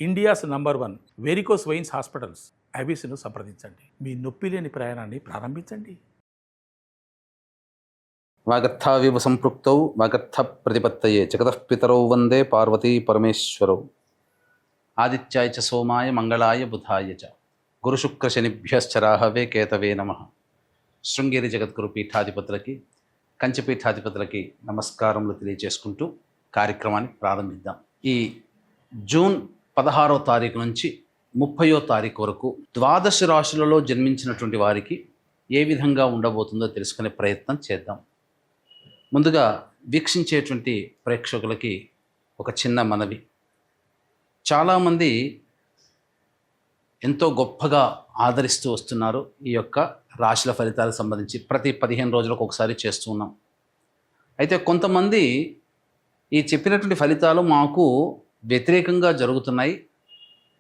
India's number 1 varicose veins hospitals ఐబీసీను సంప్రదించండి. మీ నొప్పి లేని ప్రయాణాన్ని ప్రారంభించండి. వాగర్థావివ సంపృక్తౌ వాగర్థ ప్రతిపత్తయే జగతః పితరౌ వందే పార్వతీ పరమేశ్వరౌ. ఆదిత్యాయ చ సోమాయ మంగళాయ బుధాయ చ గురుశుక్ర శనిభ్యశ్చరాహవే కేతవే నమః. శృంగేరి జగద్గురు పీఠాధిపతులకి, కంచి పీఠాధిపతులకి నమస్కారములు తెలియజేసుకుంటూ కార్యక్రమాన్ని ప్రారంభిద్దాం. ఈ జూన్ 16వ తారీఖు నుంచి 30వ తారీఖు వరకు ద్వాదశ రాశులలో జన్మించినటువంటి వారికి ఏ విధంగా ఉండబోతుందో తెలుసుకునే ప్రయత్నం చేద్దాం. ముందుగా వీక్షించేటువంటి ప్రేక్షకులకి ఒక చిన్న మనవి. చాలామంది ఎంతో గొప్పగా ఆదరిస్తూ వస్తున్నారు ఈ యొక్క రాశుల ఫలితాలకు సంబంధించి. ప్రతి 15 రోజులకు ఒకసారి చేస్తూ ఉన్నాం. అయితే కొంతమంది ఈ చెప్పినటువంటి ఫలితాలు మాకు వ్యతిరేకంగా జరుగుతున్నాయి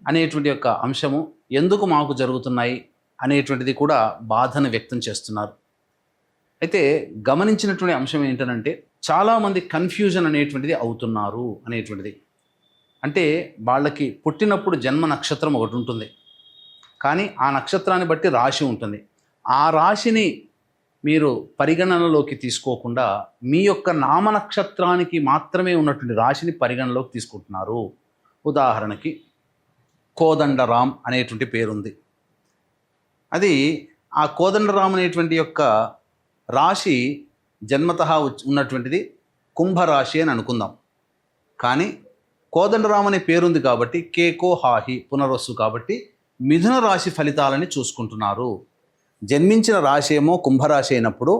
అనేటువంటి యొక్క అంశము, ఎందుకు మాకు జరుగుతున్నాయి అనేటువంటిది కూడా బాధను వ్యక్తం చేస్తున్నారు. అయితే గమనించినటువంటి అంశం ఏంటంటే, చాలామంది కన్ఫ్యూజన్ అనేటువంటిది అవుతున్నారు అనేటువంటిది. అంటే వాళ్ళకి పుట్టినప్పుడు జన్మ నక్షత్రం ఒకటి ఉంటుంది, కానీ ఆ నక్షత్రాన్ని బట్టి రాశి ఉంటుంది. ఆ రాశిని మీరు పరిగణనలోకి తీసుకోకుండా మీ యొక్క నామ నక్షత్రానికి మాత్రమే ఉన్నటువంటి రాశిని పరిగణలోకి తీసుకుంటున్నారు. ఉదాహరణకి కోదండరాం అనేటువంటి పేరుంది. అది ఆ కోదండరాం అనేటువంటి యొక్క రాశి జన్మతః ఉన్నటువంటిది కుంభరాశి అని అనుకుందాం. కానీ కోదండరాం అనే పేరుంది కాబట్టి కేకో హాహి పునర్వసు కాబట్టి మిథున రాశి ఫలితాలని చూసుకుంటున్నారు. జన్మించిన రాశి ఏమో కుంభరాశి అయినప్పుడు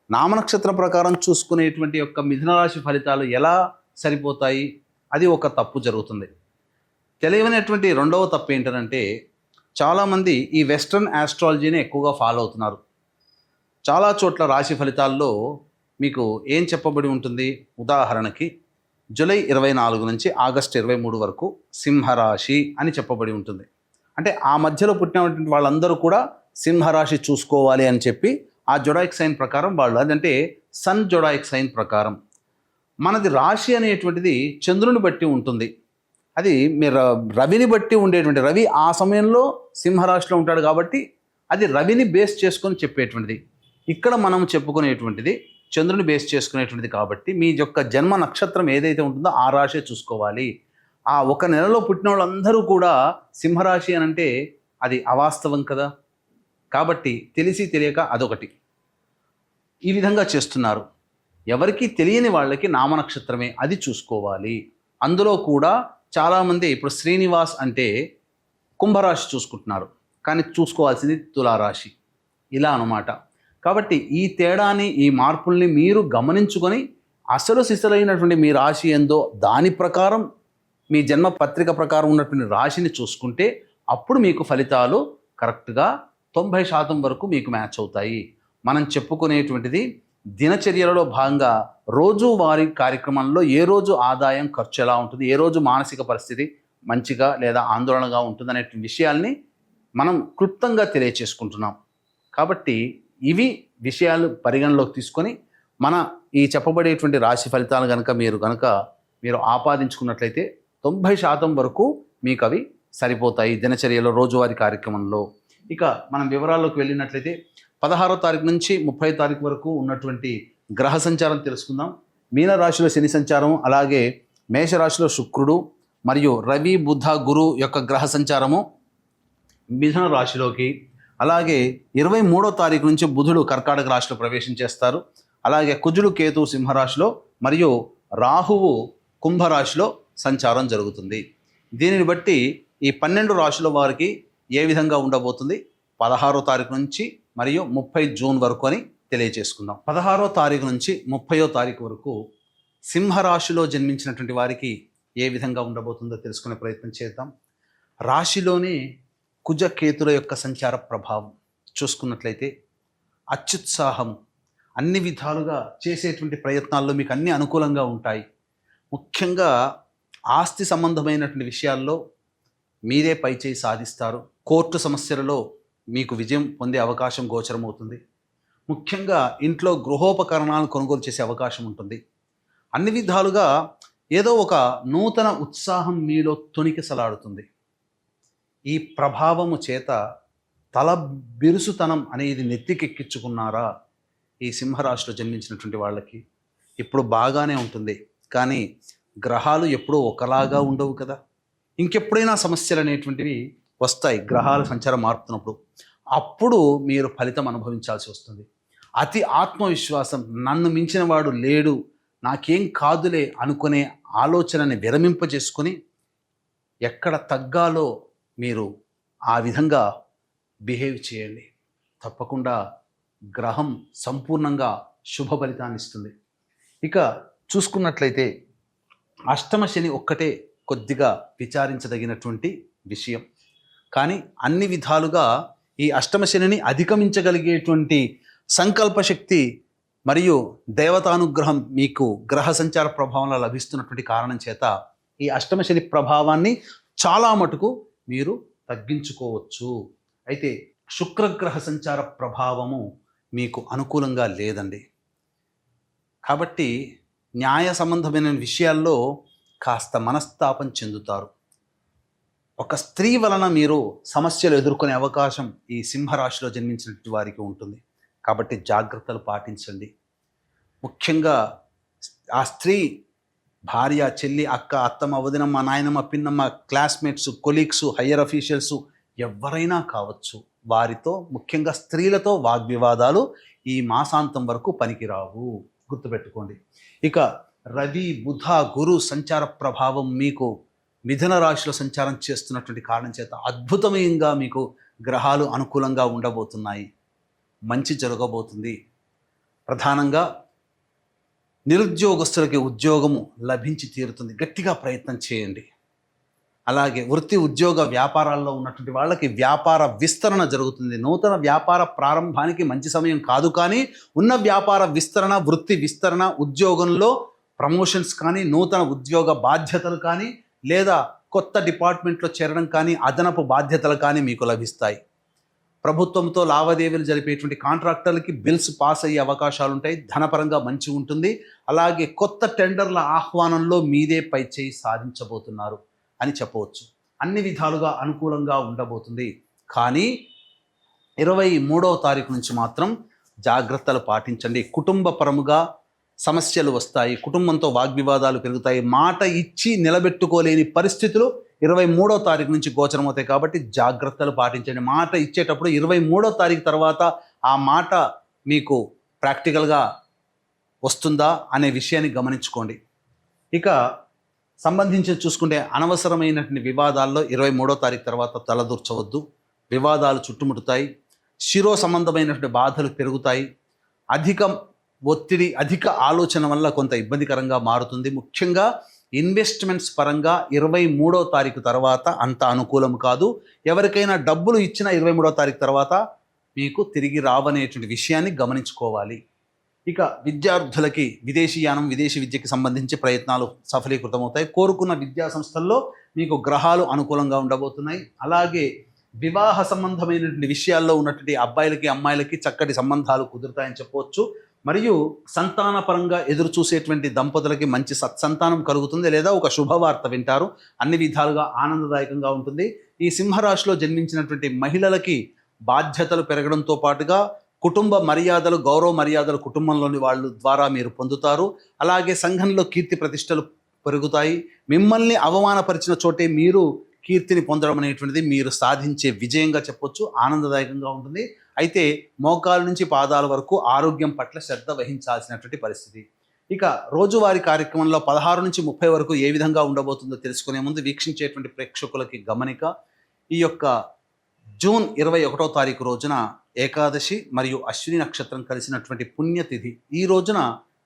నామనక్షత్ర ప్రకారం చూసుకునేటువంటి యొక్క మిథున రాశి ఫలితాలు ఎలా సరిపోతాయి? అది ఒక తప్పు జరుగుతుంది. తెలియనటువంటి రెండవ తప్పు ఏంటంటే, చాలామంది ఈ వెస్ట్రన్ ఆస్ట్రాలజీని ఎక్కువగా ఫాలో అవుతున్నారు. చాలా చోట్ల రాశి ఫలితాల్లో మీకు ఏం చెప్పబడి ఉంటుంది? ఉదాహరణకి జూలై 24 నుంచి ఆగస్టు 23 వరకు సింహరాశి అని చెప్పబడి ఉంటుంది. అంటే ఆ మధ్యలో పుట్టినటువంటి వాళ్ళందరూ కూడా సింహరాశి చూసుకోవాలి అని చెప్పి ఆ జొడాయిక్ సైన్ ప్రకారం వాళ్ళు, అదంటే సన్ జొడాయిక్ సైన్ ప్రకారం. మనది రాశి అనేటువంటిది చంద్రుని బట్టి ఉంటుంది. అది మీరు రవిని బట్టి ఉండేటువంటి, రవి ఆ సమయంలో సింహరాశిలో ఉంటాడు కాబట్టి అది రవిని బేస్ చేసుకొని చెప్పేటువంటిది. ఇక్కడ మనం చెప్పుకునేటువంటిది చంద్రుని బేస్ చేసుకునేటువంటిది కాబట్టి మీ యొక్క జన్మ నక్షత్రం ఏదైతే ఉంటుందో ఆ రాశి చూసుకోవాలి. ఆ ఒక నెలలో పుట్టిన వాళ్ళందరూ కూడా సింహరాశి అని అంటే అది అవాస్తవం కదా. కాబట్టి తెలిసి తెలియక అదొకటి ఈ విధంగా చేస్తున్నారు. ఎవరికి తెలియని వాళ్ళకి నామనక్షత్రమే అది చూసుకోవాలి. అందులో కూడా చాలామంది ఇప్పుడు శ్రీనివాస్ అంటే కుంభరాశి చూసుకుంటున్నారు, కానీ చూసుకోవాల్సింది తులారాశి, ఇలా అన్నమాట. కాబట్టి ఈ తేడాని, ఈ మార్పుల్ని మీరు గమనించుకొని అసలు సిసలైనటువంటి మీ రాశి ఏందో దాని ప్రకారం మీ జన్మ పత్రిక ప్రకారం ఉన్నటువంటి రాశిని చూసుకుంటే అప్పుడు మీకు ఫలితాలు కరెక్ట్గా 90% వరకు మీకు మ్యాచ్ అవుతాయి. మనం చెప్పుకునేటువంటిది దినచర్యలలో భాగంగా రోజువారీ కార్యక్రమంలో ఏ రోజు ఆదాయం ఖర్చు ఎలా ఉంటుంది, ఏ రోజు మానసిక పరిస్థితి మంచిగా లేదా ఆందోళనగా ఉంటుంది అనే విషయాల్ని మనం క్లుప్తంగా తెలియచేసుకుంటున్నాం. కాబట్టి ఇవి విషయాలు పరిగణలోకి తీసుకొని మన ఈ చెప్పబడేటువంటి రాశి ఫలితాలు మీరు ఆపాదించుకున్నట్లయితే 90% వరకు మీకు అవి సరిపోతాయి దినచర్యలో రోజువారీ కార్యక్రమంలో. ఇక మనం వివరాల్లోకి వెళ్ళినట్లయితే 16వ తారీఖు నుంచి 30వ తారీఖు వరకు ఉన్నటువంటి గ్రహ సంచారం తెలుసుకుందాం. మీనరాశిలో శని సంచారం, అలాగే మేషరాశిలో శుక్రుడు మరియు రవి బుధ గురు యొక్క గ్రహ సంచారము మిథున రాశిలోకి, అలాగే 23వ తారీఖు నుంచి బుధుడు కర్కాటక రాశిలో ప్రవేశం చేస్తారు. అలాగే కుజుడు కేతు సింహరాశిలో మరియు రాహువు కుంభరాశిలో సంచారం జరుగుతుంది. దీనిని బట్టి ఈ 12 రాశుల వారికి ఏ విధంగా ఉండబోతుంది 16వ తారీఖు నుంచి మరియు 30 జూన్ వరకు అని తెలియజేసుకుందాం. 16వ తారీఖు నుంచి 30వ తారీఖు వరకు సింహరాశిలో జన్మించినటువంటి వారికి ఏ విధంగా ఉండబోతుందో తెలుసుకునే ప్రయత్నం చేద్దాం. రాశిలోనే కుజ కేతుల యొక్క సంచార ప్రభావం చూసుకున్నట్లయితే అత్యుత్సాహం, అన్ని విధాలుగా చేసేటువంటి ప్రయత్నాల్లో మీకు అన్ని అనుకూలంగా ఉంటాయి. ముఖ్యంగా ఆస్తి సంబంధమైనటువంటి విషయాల్లో మీరే పైచేయి సాధిస్తారు. కోర్టు సమస్యలలో మీకు విజయం పొందే అవకాశం గోచరమవుతుంది. ముఖ్యంగా ఇంట్లో గృహోపకరణాలను కొనుగోలు చేసే అవకాశం ఉంటుంది. అన్ని విధాలుగా ఏదో ఒక నూతన ఉత్సాహం మీలో తొణికిసలాడుతుంది. ఈ ప్రభావము చేత తల బిరుసుతనం అనేది నెత్తికెక్కించుకున్నారా? ఈ సింహరాశిలో జన్మించినటువంటి వాళ్ళకి ఇప్పుడు బాగానే ఉంటుంది, కానీ గ్రహాలు ఎప్పుడూ ఒకలాగా ఉండవు కదా. ఇంకెప్పుడైనా సమస్యలు అనేటువంటివి వస్తాయి గ్రహాల సంచారం మారుతున్నప్పుడు. అప్పుడు మీరు ఫలితం అనుభవించాల్సి వస్తుంది. అతి ఆత్మవిశ్వాసం, నన్ను మించిన వాడు లేడు, నాకేం కాదులే అనుకునే ఆలోచనని విరమింపజేసుకొని ఎక్కడ తగ్గాలో మీరు ఆ విధంగా బిహేవ్ చేయండి. తప్పకుండా గ్రహం సంపూర్ణంగా శుభ ఫలితాన్ని ఇస్తుంది. ఇక చూసుకున్నట్లయితే అష్టమ శని ఒక్కటే కొద్దిగా విచారించదగినటువంటి విషయం. కానీ అన్ని విధాలుగా ఈ అష్టమ శనిని అధిగమించగలిగేటువంటి సంకల్ప శక్తి మరియు దేవతానుగ్రహం మీకు గ్రహ సంచార ప్రభావంలో లభిస్తున్నటువంటి కారణం చేత ఈ అష్టమ శని ప్రభావాన్ని చాలా మటుకు మీరు తగ్గించుకోవచ్చు. అయితే శుక్రగ్రహ సంచార ప్రభావము మీకు అనుకూలంగా లేదండి. కాబట్టి న్యాయ సంబంధమైన విషయాల్లో కాస్త మనస్తాపం చెందుతారు. ఒక స్త్రీ వలన మీరు సమస్యలు ఎదుర్కొనే అవకాశం ఈ సింహరాశిలో జన్మించినటువంటి వారికి ఉంటుంది. కాబట్టి జాగ్రత్తలు పాటించండి. ముఖ్యంగా ఆ స్త్రీ భార్య, చెల్లి, అక్క, అత్తమ్మ, వదినమ్మ, నాయనమ్మ, పిన్నమ్మ, క్లాస్మేట్స్, కొలీగ్స్, హయ్యర్ అఫీషియల్స్ ఎవరైనా కావచ్చు. వారితో, ముఖ్యంగా స్త్రీలతో వాగ్వివాదాలు ఈ మాసాంతం వరకు పనికిరావు, గుర్తుపెట్టుకోండి. ఇక రవి, బుధ, గురు సంచార ప్రభావం మీకు మిథున రాశిలో సంచారం చేస్తున్నటువంటి కారణం చేత అద్భుతమయంగా మీకు గ్రహాలు అనుకూలంగా ఉండబోతున్నాయి. మంచి జరగబోతుంది. ప్రధానంగా నిరుద్యోగస్తులకి ఉద్యోగము లభించి తీరుతుంది. గట్టిగా ప్రయత్నం చేయండి. అలాగే వృత్తి, ఉద్యోగ, వ్యాపారాల్లో ఉన్నటువంటి వాళ్ళకి వ్యాపార విస్తరణ జరుగుతుంది. నూతన వ్యాపార ప్రారంభానికి మంచి సమయం కాదు, కానీ ఉన్న వ్యాపార విస్తరణ, వృత్తి విస్తరణ, ఉద్యోగంలో ప్రమోషన్స్ కానీ, నూతన ఉద్యోగ బాధ్యతలు కానీ, లేదా కొత్త డిపార్ట్మెంట్లో చేరడం కానీ, అదనపు బాధ్యతలు కానీ మీకు లభిస్తాయి. ప్రభుత్వంతో లావాదేవీలు జరిపేటువంటి కాంట్రాక్టర్లకి బిల్స్ పాస్ అయ్యే అవకాశాలు ఉంటాయి. ధనపరంగా మంచి ఉంటుంది. అలాగే కొత్త టెండర్ల ఆహ్వానంలో మీదే పై చేయి సాధించబోతున్నారు అని చెప్పవచ్చు. అన్ని విధాలుగా అనుకూలంగా ఉండబోతుంది. కానీ 23వ తారీఖు నుంచి మాత్రం జాగ్రత్తలు పాటించండి. కుటుంబపరముగా సమస్యలు వస్తాయి. కుటుంబంతో వాగ్వివాదాలు పెరుగుతాయి. మాట ఇచ్చి నిలబెట్టుకోలేని పరిస్థితులు 23వ తారీఖు నుంచి గోచరమవుతాయి. కాబట్టి జాగ్రత్తలు పాటించండి. మాట ఇచ్చేటప్పుడు 23వ తారీఖు తర్వాత ఆ మాట మీకు ప్రాక్టికల్గా వస్తుందా అనే విషయాన్ని గమనించుకోండి. ఇక సంబంధించి చూసుకుంటే అనవసరమైనటువంటి వివాదాల్లో 23వ తారీఖు తర్వాత తలదూర్చవద్దు. వివాదాలు చుట్టుముట్టుతాయి. శిరో సంబంధమైనటువంటి బాధలు పెరుగుతాయి. అధిక ఒత్తిడి, అధిక ఆలోచన వల్ల కొంత ఇబ్బందికరంగా మారుతుంది. ముఖ్యంగా ఇన్వెస్ట్మెంట్స్ పరంగా 23వ తారీఖు తర్వాత అంత అనుకూలం కాదు. ఎవరికైనా డబ్బులు ఇచ్చిన 23వ తారీఖు తర్వాత మీకు తిరిగి రావనేటువంటి విషయాన్ని గమనించుకోవాలి. ఇక విద్యార్థులకి విదేశీయానం, విదేశీ విద్యకి సంబంధించి ప్రయత్నాలు సఫలీకృతమవుతాయి. కోరుకున్న విద్యా సంస్థల్లో మీకు గ్రహాలు అనుకూలంగా ఉండబోతున్నాయి. అలాగే వివాహ సంబంధమైనటువంటి విషయాల్లో ఉన్నటువంటి అబ్బాయిలకి, అమ్మాయిలకి చక్కటి సంబంధాలు కుదురుతాయని చెప్పవచ్చు. మరియు సంతానపరంగా ఎదురు చూసేటువంటి దంపతులకి మంచి సత్సంతానం కలుగుతుంది, లేదా ఒక శుభవార్త వింటారు. అన్ని విధాలుగా ఆనందదాయకంగా ఉంటుంది. ఈ సింహరాశిలో జన్మించినటువంటి మహిళలకి బాధ్యతలు పెరగడంతో పాటుగా కుటుంబ మర్యాదలు, గౌరవ మర్యాదలు కుటుంబంలోని వాళ్ళ ద్వారా మీరు పొందుతారు. అలాగే సంఘంలో కీర్తి ప్రతిష్టలు పెరుగుతాయి. మిమ్మల్ని అవమానపరిచిన చోటే మీరు కీర్తిని పొందడం అనేటువంటిది మీరు సాధించే విజయంగా చెప్పొచ్చు. ఆనందదాయకంగా ఉంటుంది. అయితే మోకాల నుంచి పాదాల వరకు ఆరోగ్యం పట్ల శ్రద్ధ వహించాల్సినటువంటి పరిస్థితి. ఇక రోజువారీ కార్యక్రమంలో 16 నుంచి 30 వరకు ఏ విధంగా ఉండబోతుందో తెలుసుకునే ముందు వీక్షించేటువంటి ప్రేక్షకులకి గమనిక. ఈ యొక్క జూన్ 21వ తారీఖు రోజున ఏకాదశి మరియు అశ్విని నక్షత్రం కలిసినటువంటి పుణ్యతిథి. ఈ రోజున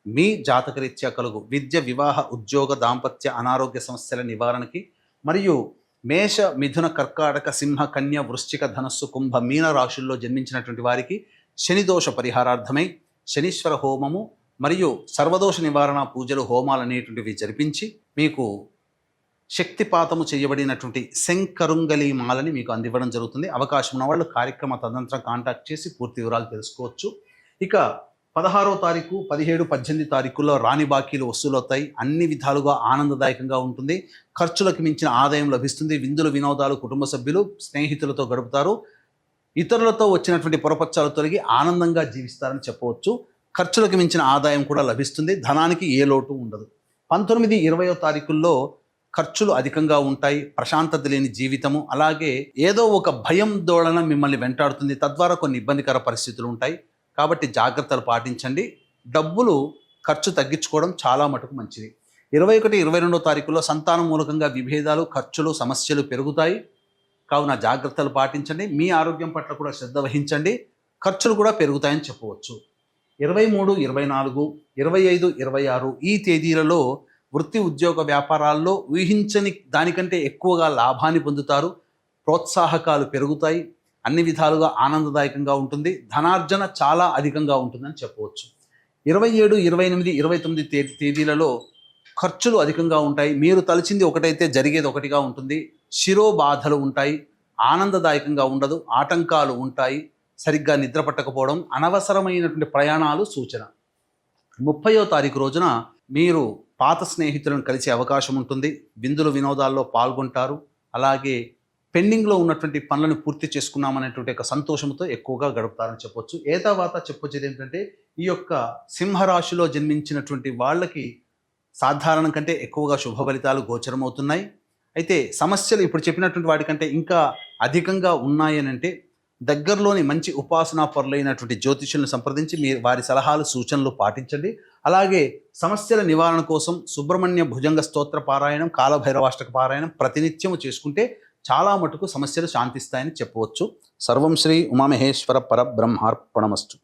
మీ జాతకరీత్యా కలుగు విద్య, వివాహ, ఉద్యోగ, దాంపత్య, అనారోగ్య సమస్యల నివారణకి మరియు మేష, మిథున, కర్కాటక, సింహ, కన్య, వృశ్చిక, ధనస్సు, కుంభ, మీన రాశుల్లో జన్మించినటువంటి వారికి శనిదోష పరిహారార్థమై శనీశ్వర హోమము మరియు సర్వదోష నివారణ పూజలు, హోమాలు అనేటువంటివి జరిపించి మీకు శక్తిపాతము చేయబడినటువంటి శంకరుంగలి మాలని మీకు అందివ్వడం జరుగుతుంది. అవకాశం ఉన్న వాళ్ళు కార్యక్రమ తదనంతరం కాంటాక్ట్ చేసి పూర్తి వివరాలు తెలుసుకోవచ్చు. ఇక 16వ తారీఖు 17, 18 తారీఖుల్లో రాని బాకీలు వసూలవుతాయి. అన్ని విధాలుగా ఆనందదాయకంగా ఉంటుంది. ఖర్చులకు మించిన ఆదాయం లభిస్తుంది. విందులు వినోదాలు కుటుంబ సభ్యులు స్నేహితులతో గడుపుతారు. ఇతరులతో వచ్చినటువంటి పొరపచ్చాలు తొలగి ఆనందంగా జీవిస్తారని చెప్పవచ్చు. ఖర్చులకు మించిన ఆదాయం కూడా లభిస్తుంది. ధనానికి ఏ లోటు ఉండదు. 19, 20వ తారీఖుల్లో ఖర్చులు అధికంగా ఉంటాయి. ప్రశాంతత లేని జీవితము, అలాగే ఏదో ఒక భయం దోళన మిమ్మల్ని వెంటాడుతుంది. తద్వారా కొన్ని ఇబ్బందికర పరిస్థితులు ఉంటాయి. కాబట్టి జాగ్రత్తలు పాటించండి. డబ్బులు ఖర్చు తగ్గించుకోవడం చాలా మటుకు మంచిది. 21, 22వ తారీఖుల్లో సంతానం మూలకంగా విభేదాలు, ఖర్చులు, సమస్యలు పెరుగుతాయి. కావున జాగ్రత్తలు పాటించండి. మీ ఆరోగ్యం పట్ల కూడా శ్రద్ధ వహించండి. ఖర్చులు కూడా పెరుగుతాయని చెప్పవచ్చు. 23, 24, 25, 26 ఈ తేదీలలో వృత్తి ఉద్యోగ వ్యాపారాల్లో ఊహించని దానికంటే ఎక్కువగా లాభాన్ని పొందుతారు. ప్రోత్సాహకాలు పెరుగుతాయి. అన్ని విధాలుగా ఆనందదాయకంగా ఉంటుంది. ధనార్జన చాలా అధికంగా ఉంటుందని చెప్పవచ్చు. 27, 28, 29 తేదీలలో ఖర్చులు అధికంగా ఉంటాయి. మీరు తలచింది ఒకటైతే జరిగేది ఒకటిగా ఉంటుంది. శిరోబాధలు ఉంటాయి. ఆనందదాయకంగా ఉండదు. ఆటంకాలు ఉంటాయి. సరిగ్గా నిద్ర పట్టకపోవడం, అనవసరమైనటువంటి ప్రయాణాలు సూచన. 30వ తారీఖు రోజున మీరు పాత స్నేహితులను కలిసే అవకాశం ఉంటుంది. విందులు వినోదాల్లో పాల్గొంటారు. అలాగే పెండింగ్లో ఉన్నటువంటి పనులను పూర్తి చేసుకున్నామనేటువంటి ఒక సంతోషంతో ఎక్కువగా గడుపుతారని చెప్పొచ్చు. తర్వాత చెప్పొచ్చేది ఏంటంటే ఈ యొక్క సింహరాశిలో జన్మించినటువంటి వాళ్ళకి సాధారణం కంటే ఎక్కువగా శుభ ఫలితాలు గోచరమవుతున్నాయి. అయితే సమస్యలు ఇప్పుడు చెప్పినటువంటి వాటికంటే ఇంకా అధికంగా ఉన్నాయని అంటే దగ్గరలోని మంచి ఉపాసనా పరులైనటువంటి జ్యోతిష్యులను సంప్రదించి మీరు వారి సలహాలు సూచనలు పాటించండి. అలాగే సమస్యల నివారణ కోసం సుబ్రహ్మణ్య భుజంగ స్తోత్ర పారాయణం, కాలభైరవాష్టక పారాయణం ప్రతినిత్యము చేసుకుంటే చాలా మటుకు సమస్యలు శాంతిస్తాయని చెప్పవచ్చు. సర్వం శ్రీ ఉమామహేశ్వర పరబ్రహ్మార్పణమస్తు.